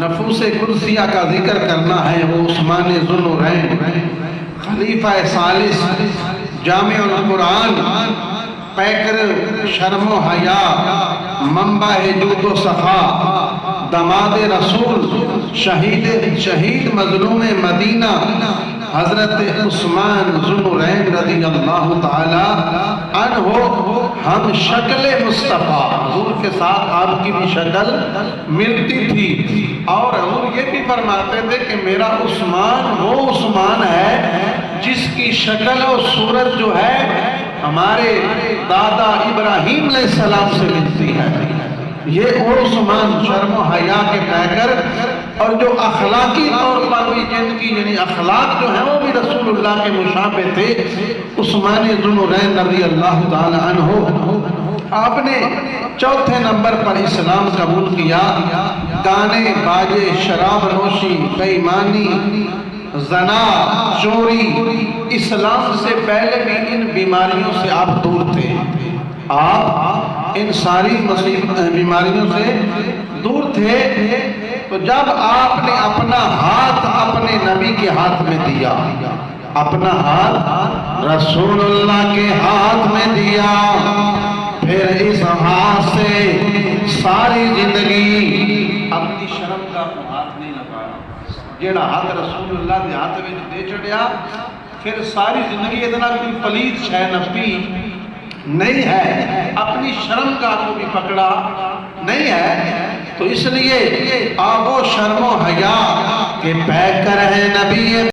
نفوس قدسیہ کا ذکر کرنا ہے وہ عثمان ذوالنورین خلیفہ ثالث، جامع القرآن، پیکر شرم و حیا، منبع جود و صفا، داماد رسول، شہید مظلوم مدینہ حضرت عثمان ذوالنورین رضی اللہ تعالی عنہ، ہم شکل مصطفیٰ، حضور کے ساتھ آپ کی بھی شکل ملتی تھی، اور حضور یہ بھی فرماتے تھے کہ میرا عثمان وہ عثمان ہے جس کی شکل و صورت جو ہے ہمارے دادا ابراہیم علیہ السلام سے ملتی ہے۔ یہ وہ عثمان شرم و حیا کے پیکر، اور جو اخلاقی طور پر بھی جن کی یعنی اخلاق جو ہیں وہ بھی رسول اللہ کے مشابہ تھے، عثمان ذوالنورین رضی اللہ تعالی عنہ۔ آپ نے چوتھے نمبر پر اسلام قبول کیا۔ گانے باجے، شراب نوشی، بے ایمانی، زنا، چوری، اسلام سے پہلے بھی ان بیماریوں سے آپ دور تھے۔ آپ ان ساری بیماریوں سے دور تھے، تو جب آپ نے اپنا ہاتھ اپنے نبی کے ہاتھ میں دیا، اپنا ہاتھ رسول اللہ کے ہاتھ میں دیا، پھر اس ہاتھ سے ساری زندگی اپنی شرم کا ہاتھ نہیں لگایا۔ جیڑا ہاتھ رسول اللہ کے ہاتھ میں دے چڑیا، پھر ساری زندگی اتنا کوئی پلیت شے نفی نہیں ہے، اپنی شرم کا کو بھی پکڑا نہیں ہے۔ تو اس لیے آپ وہ شرم و حیا کے پیکر ہیں نبی